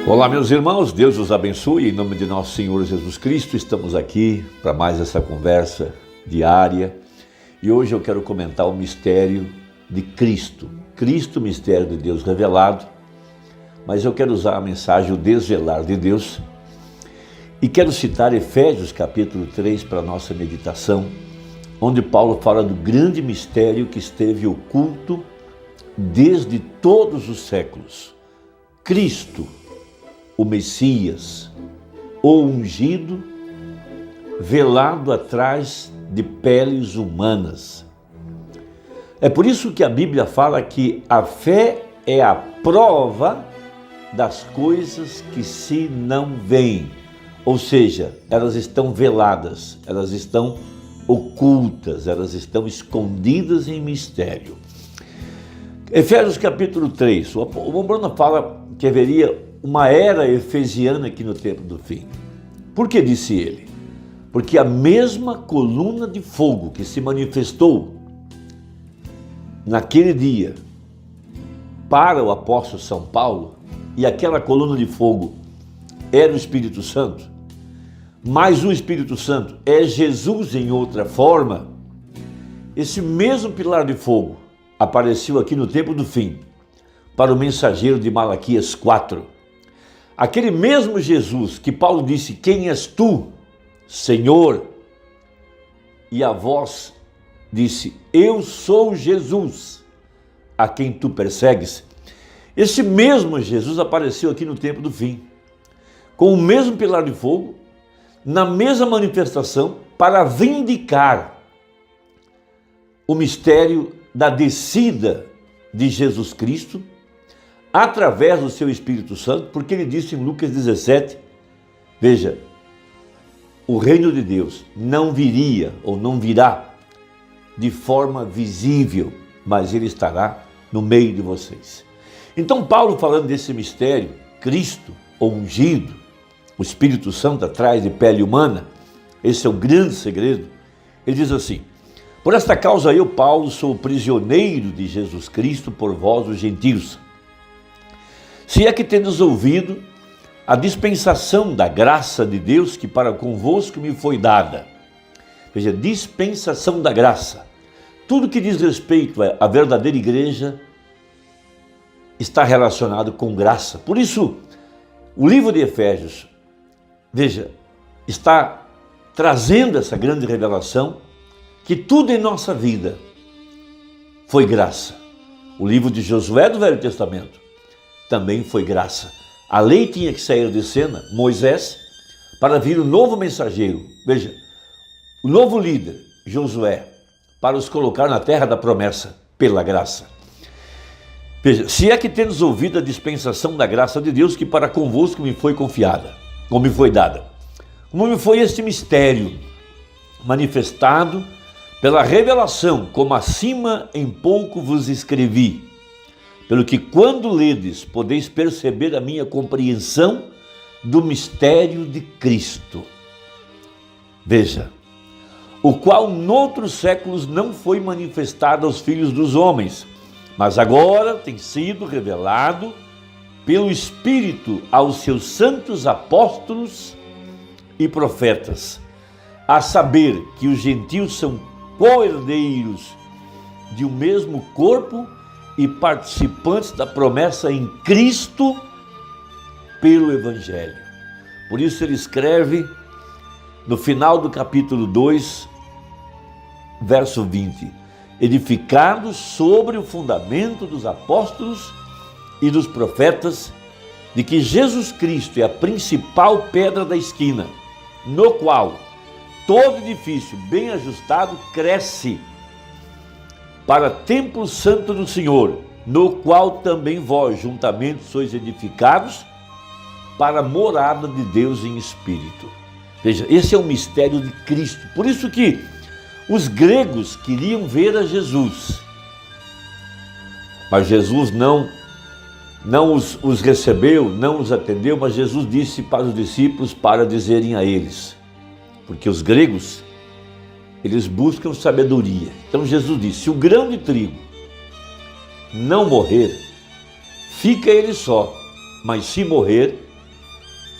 Olá, meus irmãos, Deus os abençoe. Em nome de nosso Senhor Jesus Cristo, estamos aqui para mais essa conversa diária. E hoje eu quero comentar o mistério de Cristo. Cristo, mistério de Deus revelado. Mas eu quero usar a mensagem, o desvelar de Deus. E quero citar Efésios capítulo 3 para a nossa meditação, onde Paulo fala do grande mistério que esteve oculto desde todos os séculos. Cristo, o Messias, o ungido, velado atrás de peles humanas. É por isso que a Bíblia fala que a fé é a prova das coisas que se não veem. Ou seja, elas estão veladas, elas estão ocultas, elas estão escondidas em mistério. Efésios capítulo 3, o Bruno fala que haveria uma era efesiana aqui no tempo do fim. Por que disse ele? Porque a mesma coluna de fogo que se manifestou naquele dia para o apóstolo São Paulo, e aquela coluna de fogo era o Espírito Santo, mas o Espírito Santo é Jesus em outra forma, esse mesmo pilar de fogo apareceu aqui no tempo do fim para o mensageiro de Malaquias 4. Aquele mesmo Jesus que Paulo disse: quem és tu, Senhor? E a voz disse: eu sou Jesus, a quem tu persegues. Esse mesmo Jesus apareceu aqui no tempo do fim, com o mesmo pilar de fogo, na mesma manifestação, para vindicar o mistério da descida de Jesus Cristo, através do seu Espírito Santo, porque ele disse em Lucas 17, veja, o reino de Deus não viria ou não virá de forma visível, mas ele estará no meio de vocês. Então Paulo, falando desse mistério, Cristo, o ungido, o Espírito Santo atrás de pele humana, esse é o grande segredo, ele diz assim: por esta causa eu, Paulo, sou prisioneiro de Jesus Cristo por vós, os gentios. Se é que tendes ouvido a dispensação da graça de Deus que para convosco me foi dada. Veja, dispensação da graça. Tudo que diz respeito à verdadeira igreja está relacionado com graça. Por isso, o livro de Efésios, veja, está trazendo essa grande revelação que tudo em nossa vida foi graça. O livro de Josué do Velho Testamento também foi graça. A lei tinha que sair de cena, Moisés, para vir o novo mensageiro. Veja, o novo líder, Josué, para os colocar na terra da promessa, pela graça. Veja, se é que tendes ouvido a dispensação da graça de Deus que para convosco me foi confiada, ou me foi dada. Como me foi este mistério manifestado pela revelação, como acima em pouco vos escrevi, pelo que quando ledes podeis perceber a minha compreensão do mistério de Cristo. Veja, o qual noutros séculos não foi manifestado aos filhos dos homens, mas agora tem sido revelado pelo Espírito aos seus santos apóstolos e profetas, a saber que os gentios são co-herdeiros de um mesmo corpo e participantes da promessa em Cristo pelo Evangelho. Por isso ele escreve no final do capítulo 2, verso 20, edificados sobre o fundamento dos apóstolos e dos profetas, de que Jesus Cristo é a principal pedra da esquina, no qual todo edifício bem ajustado cresce para templo santo do Senhor, no qual também vós juntamente sois edificados para a morada de Deus em espírito. Veja, esse é o mistério de Cristo. Por isso que os gregos queriam ver a Jesus, mas Jesus não os recebeu, não os atendeu, mas Jesus disse para os discípulos para dizerem a eles, porque os gregos, eles buscam sabedoria. Então Jesus disse: se o grão de trigo não morrer, fica ele só, mas se morrer,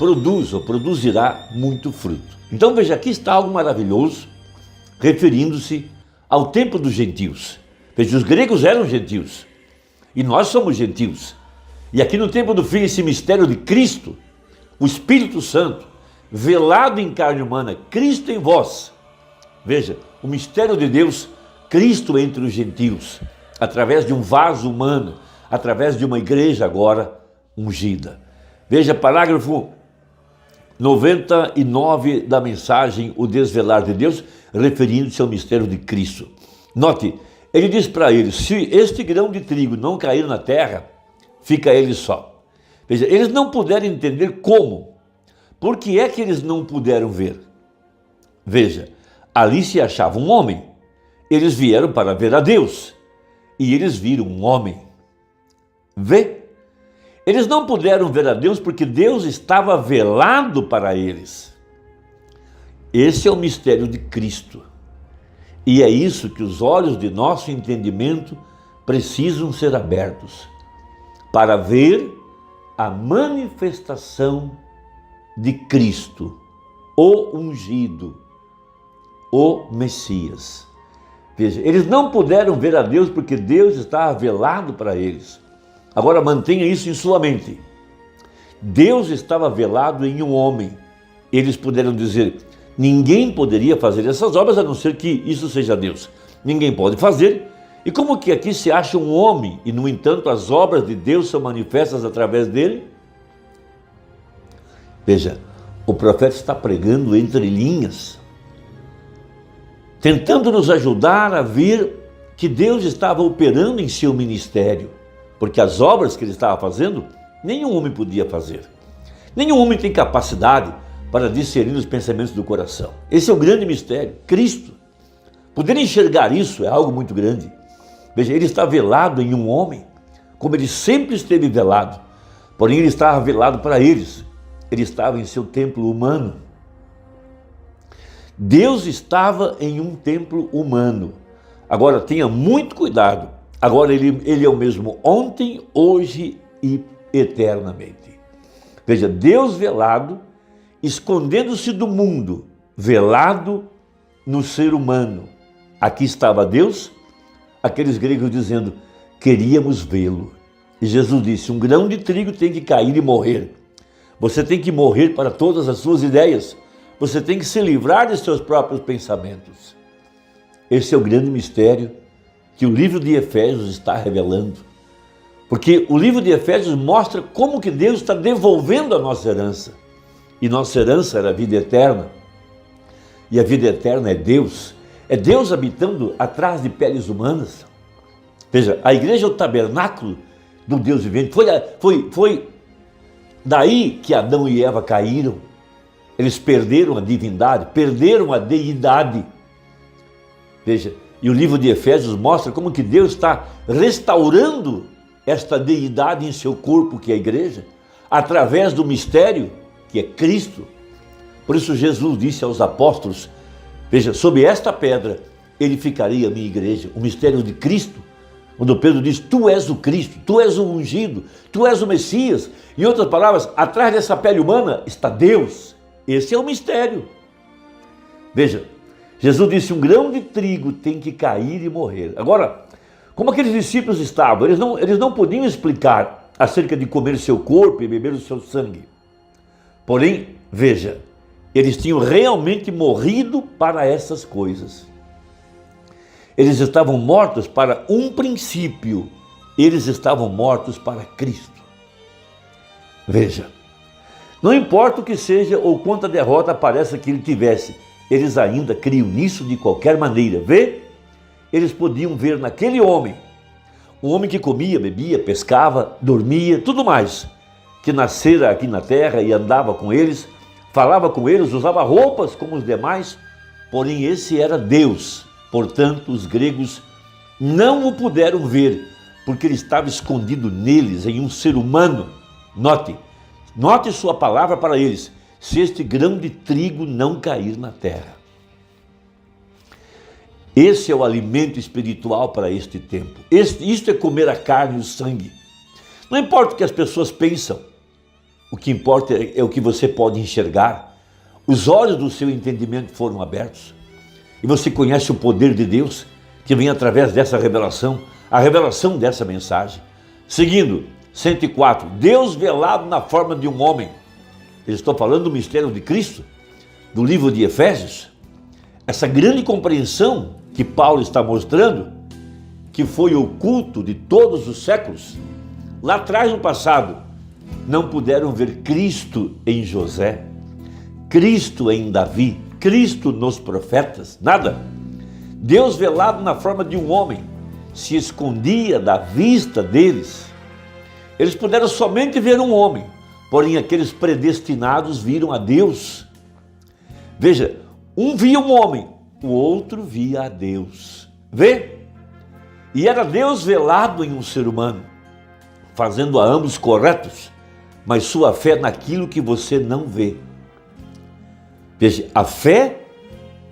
produz ou produzirá muito fruto. Então veja, aqui está algo maravilhoso, referindo-se ao tempo dos gentios. Veja, os gregos eram gentios e nós somos gentios. E aqui no tempo do fim, esse mistério de Cristo, o Espírito Santo, velado em carne humana, Cristo em vós. Veja, o mistério de Deus, Cristo entre os gentios, através de um vaso humano, através de uma igreja agora ungida. Veja, parágrafo 99 da mensagem, o desvelar de Deus, referindo-se ao mistério de Cristo. Note, ele diz para eles, se este grão de trigo não cair na terra, fica ele só. Veja, eles não puderam entender como. Por que é que eles não puderam ver? Veja, ali se achava um homem. Eles vieram para ver a Deus. E eles viram um homem. Vê? Eles não puderam ver a Deus porque Deus estava velado para eles. Esse é o mistério de Cristo. E é isso que os olhos de nosso entendimento precisam ser abertos para ver a manifestação de Cristo, o ungido, o Messias. Veja, eles não puderam ver a Deus porque Deus estava velado para eles. Agora mantenha isso em sua mente. Deus estava velado em um homem. Eles puderam dizer, ninguém poderia fazer essas obras a não ser que isso seja Deus. Ninguém pode fazer. E como que aqui se acha um homem e, no entanto, as obras de Deus são manifestas através dele? Veja, o profeta está pregando entre linhas, tentando nos ajudar a ver que Deus estava operando em seu ministério, porque as obras que ele estava fazendo, nenhum homem podia fazer. Nenhum homem tem capacidade para discernir os pensamentos do coração. Esse é o grande mistério, Cristo. Poder enxergar isso é algo muito grande. Veja, ele está velado em um homem, como ele sempre esteve velado, porém ele estava velado para eles. Ele estava em seu templo humano. Deus estava em um templo humano. Agora, tenha muito cuidado. Agora, ele é o mesmo ontem, hoje e eternamente. Veja, Deus velado, escondendo-se do mundo, velado no ser humano. Aqui estava Deus, aqueles gregos dizendo, queríamos vê-lo. E Jesus disse, um grão de trigo tem que cair e morrer. Você tem que morrer para todas as suas ideias. Você tem que se livrar de seus próprios pensamentos. Esse é o grande mistério que o livro de Efésios está revelando. Porque o livro de Efésios mostra como que Deus está devolvendo a nossa herança. E nossa herança era a vida eterna. E a vida eterna é Deus. É Deus habitando atrás de peles humanas. Veja, a igreja é o tabernáculo do Deus vivente. Foi daí que Adão e Eva caíram. Eles perderam a divindade, perderam a deidade. Veja, e o livro de Efésios mostra como que Deus está restaurando esta deidade em seu corpo, que é a igreja, através do mistério, que é Cristo. Por isso Jesus disse aos apóstolos, veja, sobre esta pedra edificarei a minha igreja, o mistério de Cristo. Quando Pedro diz, tu és o Cristo, tu és o ungido, tu és o Messias. Em outras palavras, atrás dessa pele humana está Deus. Esse é o mistério. Veja, Jesus disse, um grão de trigo tem que cair e morrer. Agora, como aqueles discípulos estavam, eles não podiam explicar acerca de comer seu corpo e beber o seu sangue. Porém, veja, eles tinham realmente morrido para essas coisas. Eles estavam mortos para um princípio, eles estavam mortos para Cristo. Veja, não importa o que seja ou quanta derrota pareça que ele tivesse, eles ainda criam nisso de qualquer maneira. Vê? Eles podiam ver naquele homem, um homem que comia, bebia, pescava, dormia, tudo mais, que nascera aqui na terra e andava com eles, falava com eles, usava roupas como os demais, porém esse era Deus. Portanto, os gregos não o puderam ver, porque ele estava escondido neles, em um ser humano. Note sua palavra para eles, se este grão de trigo não cair na terra. Esse é o alimento espiritual para este tempo. Isto é comer a carne e o sangue. Não importa o que as pessoas pensam, O que importa é o que você pode enxergar. Os olhos do seu entendimento foram abertos. E você conhece o poder de Deus que vem através dessa revelação, a revelação dessa mensagem. Seguindo, 104, Deus velado na forma de um homem. Eu estou falando do mistério de Cristo, do livro de Efésios. Essa grande compreensão que Paulo está mostrando, que foi oculto de todos os séculos. Lá atrás, no passado, não puderam ver Cristo em José, Cristo em Davi, Cristo nos profetas, nada. Deus velado na forma de um homem, se escondia da vista deles. Eles puderam somente ver um homem, porém aqueles predestinados viram a Deus. Veja, um via um homem, o outro via a Deus. Vê? E era Deus velado em um ser humano, fazendo a ambos corretos, mas sua fé naquilo que você não vê. Veja, a fé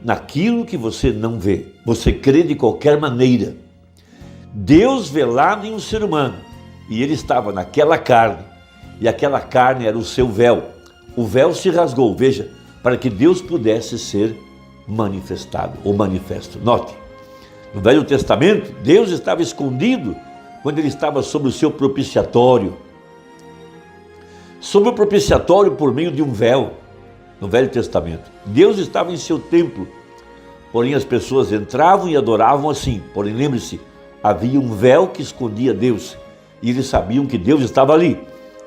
naquilo que você não vê. Você crê de qualquer maneira. Deus velado em um ser humano, e ele estava naquela carne, e aquela carne era o seu véu. O véu se rasgou, veja, para que Deus pudesse ser manifestado, ou manifesto. Note, no Velho Testamento, Deus estava escondido quando ele estava sobre o seu propiciatório. Sobre o propiciatório por meio de um véu, no Velho Testamento. Deus estava em seu templo, porém as pessoas entravam e adoravam assim. Porém, lembre-se, havia um véu que escondia Deus, e eles sabiam que Deus estava ali,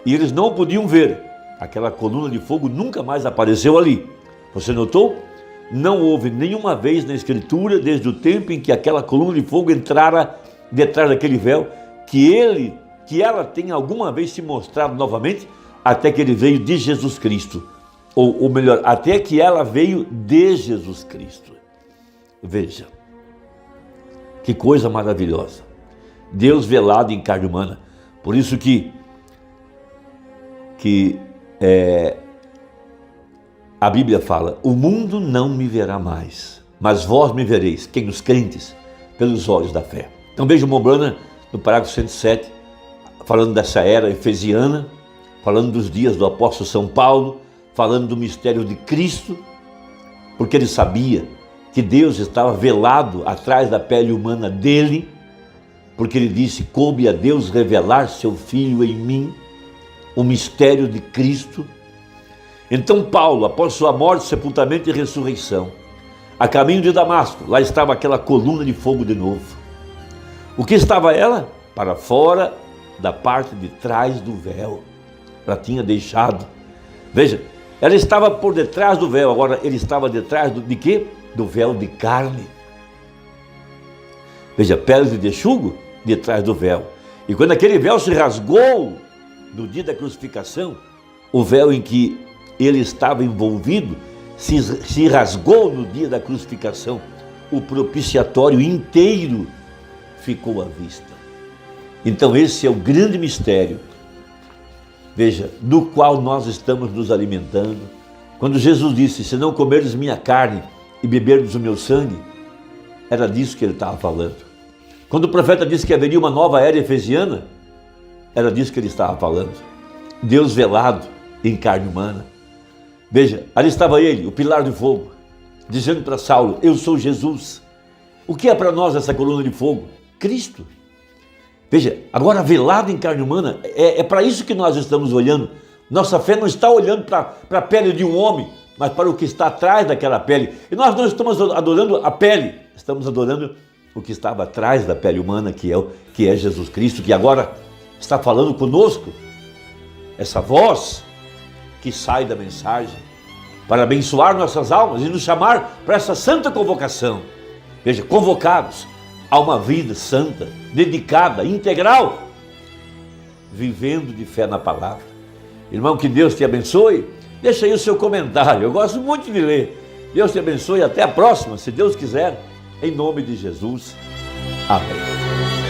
e eles não o podiam ver. Aquela coluna de fogo nunca mais apareceu ali. Você notou? Não houve nenhuma vez na Escritura, desde o tempo em que aquela coluna de fogo entrara detrás daquele véu, que ela tenha alguma vez se mostrado novamente, até que ele veio de Jesus Cristo. Ou melhor, até que ela veio de Jesus Cristo. Veja, que coisa maravilhosa. Deus velado em carne humana. Por isso que a Bíblia fala, o mundo não me verá mais, mas vós me vereis, quem? Os crentes, pelos olhos da fé. Então veja o Mombrana, no parágrafo 107, falando dessa era efesiana, falando dos dias do apóstolo São Paulo, falando do mistério de Cristo, porque ele sabia que Deus estava velado atrás da pele humana dele, porque ele disse, coube a Deus revelar seu Filho em mim, o mistério de Cristo. Então Paulo, após sua morte, sepultamento e ressurreição, a caminho de Damasco, lá estava aquela coluna de fogo de novo. O que estava ela? Para fora da parte de trás do véu. Ela tinha deixado. Veja, ela estava por detrás do véu, agora ele estava detrás de quê? Do véu de carne. Veja, peles de texugo detrás do véu. E quando aquele véu se rasgou no dia da crucificação, o véu em que ele estava envolvido se rasgou no dia da crucificação. O propiciatório inteiro ficou à vista. Então esse é o grande mistério, veja, do qual nós estamos nos alimentando. Quando Jesus disse, se não comerdes minha carne e beberdes o meu sangue, era disso que ele estava falando. Quando o profeta disse que haveria uma nova era efesiana, era disso que ele estava falando. Deus velado em carne humana. Veja, ali estava ele, o pilar de fogo, dizendo para Saulo, eu sou Jesus. O que é para nós essa coluna de fogo? Cristo. Veja, agora velado em carne humana, é para isso que nós estamos olhando. Nossa fé não está olhando para a pele de um homem, mas para o que está atrás daquela pele. E nós não estamos adorando a pele, estamos adorando o que estava atrás da pele humana, que é Jesus Cristo, que agora está falando conosco. Essa voz que sai da mensagem para abençoar nossas almas e nos chamar para essa santa convocação. Veja, convocados a uma vida santa, dedicada, integral, vivendo de fé na palavra. Irmão, que Deus te abençoe. Deixa aí o seu comentário, eu gosto muito de ler. Deus te abençoe, até a próxima, se Deus quiser, em nome de Jesus. Amém.